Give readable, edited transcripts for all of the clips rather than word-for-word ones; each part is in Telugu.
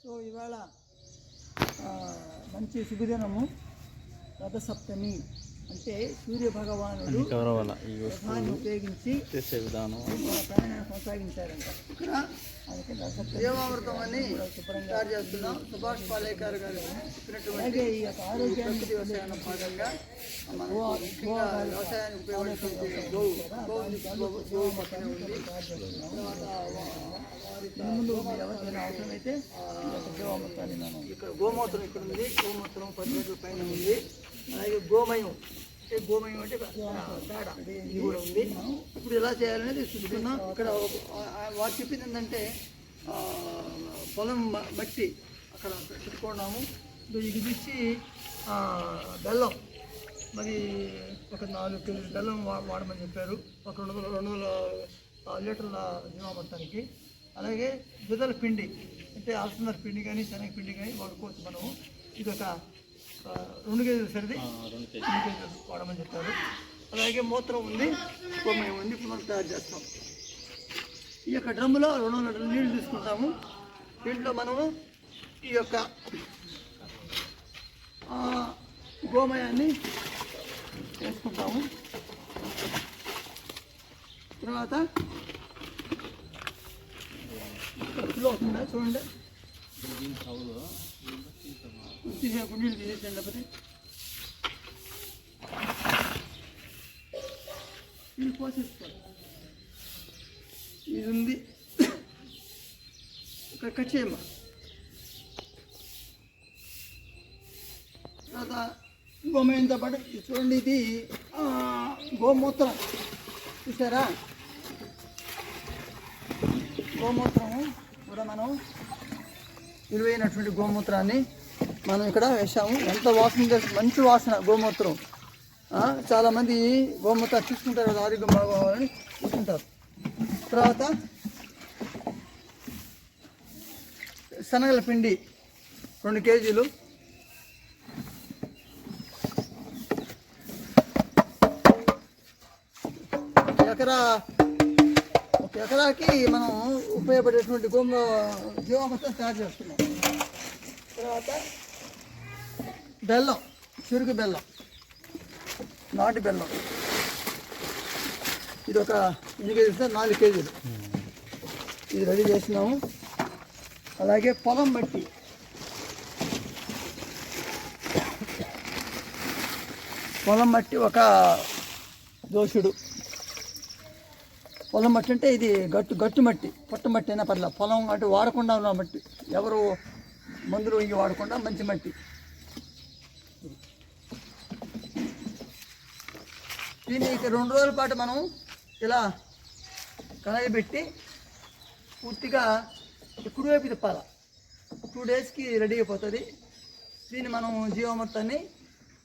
సో ఇవాళ మంచి శుభదినము, రథసప్తమి. అంటే సూర్య భగవానుడు రథాన్ని ఉపయోగించి చేసే విధానం ప్రయాణాన్ని కొనసాగించారంట. ఇక్కడ దేవామృతం అని తయారు చేస్తున్నాం. సుభాష్ పాలేకర్ గారు చెప్పినటువంటి ఈ యొక్క ఆరోగ్యానికి వ్యవసాయం భాగంగా వ్యవసాయానికి ఉపయోగించే ముందు ఎవరికైనా అవసరమైతే దేవామృతాన్ని మనం ఇక్కడ గోమూత్రం ఇక్కడ ఉంది. గోమూత్రం 10 లీటర్ల పైన ఉంది. అలాగే గోమయం అంటే పేడ ఇది కూడా ఉంది. ఇప్పుడు ఎలా చేయాలనేది చూసుకున్నాం. ఇక్కడ వారు చెప్పింది ఏంటంటే పొలం మట్టి అక్కడ పెట్టుకున్నాము. ఇది తెచ్చి బెల్లం మరి ఒక 4 కేజీల బెల్లం వాడమని చెప్పారు. ఒక 200 లీటర్ల జీవామృతానికి. అలాగే దుదల పిండి అంటే అలసందర పిండి కానీ శనగ పిండి కానీ వాడుకోవచ్చు మనము. ఇది ఒక 2 కేజీలు సరిది 2 కేజీలు వాడమని చెప్పారు. అలాగే మూత్రం ఉంది, గోమయం ఉంది. ఇప్పుడు మనం తయారు చేస్తాం. ఈ యొక్క డ్రమ్ములో 200 లీటర్ల నీళ్ళు తీసుకుంటాము. దీంట్లో మనము ఈ యొక్క గోమయాన్ని వేసుకుంటాము. తర్వాత ఫుల్ అవుతుందా చూడండి. నీళ్ళు తీసేసండి. లేకపోతే నీళ్ళు పోసేసుకోండి. ఇది ఉంది ఇక్కడ కట్ చేయమ్మా. తర్వాత గోమయంతో పాటు చూడండి, ఇది గోమూత్రం చూసారా. గోమూత్రము కూడా మనం విలువైనటువంటి గోమూత్రాన్ని మనం ఇక్కడ వేసాము. ఎంత వాసన, మంచి వాసన గోమూత్రం. చాలామంది గోమూత్రం తీసుకుంటారు, ఆరోగ్యం బాగోవాలని తీసుకుంటారు. తర్వాత శనగల పిండి 2 కేజీలు. ఒక ఎకరాకి మనం ఉపయోగపడేటువంటి జీవామృతం తయారు చేస్తున్నాం. తర్వాత బెల్లం, చురుకు బెల్లం, నాటు బెల్లం. ఇది ఒక 2 కేజీలు 4 కేజీలు ఇది రెడీ చేసినాము. అలాగే పొలం మట్టి, ఒక దోషుడు. పొలం మట్టి అంటే ఇది గట్టు మట్టి, పొట్ట మట్టి అయినా పర్లేదు. పొలం అంటే వాడకుండా ఉన్న మట్టి, ఎవరు మందులు ఇంక వాడకుండా మంచి మట్టి. దీన్ని ఇక 2 రోజుల పాటు మనం ఇలా కలయబెట్టి పూర్తిగా కుడివైపు తిప్పాలి. 2 డేస్కి రెడీ అయిపోతుంది. దీన్ని మనం జీవామృతాన్ని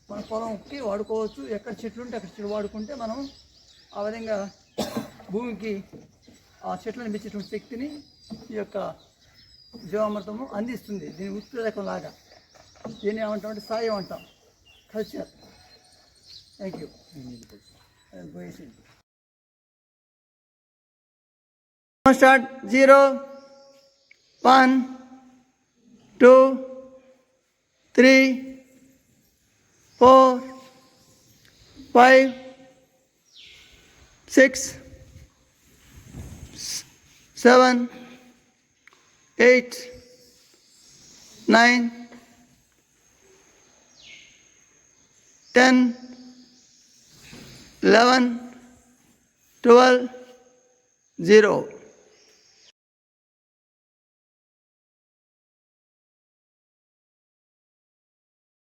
మన పొలంకి వాడుకోవచ్చు. ఎక్కడ చెట్లు ఉంటే అక్కడ చెట్లు వాడుకుంటే మనం ఆ విధంగా భూమికి ఆ చెట్లను పెంచేటువంటి శక్తిని ఈ యొక్క జీవామృతము అందిస్తుంది. దీని ఉత్ప్రేరకం లాగా. దీన్ని ఏమంటామంటే సాయం అంటాం, కల్చర్. Thank you. స్టార్ట్. 0 1 2 3 4 5 6 7 8 9 10 11 12 0.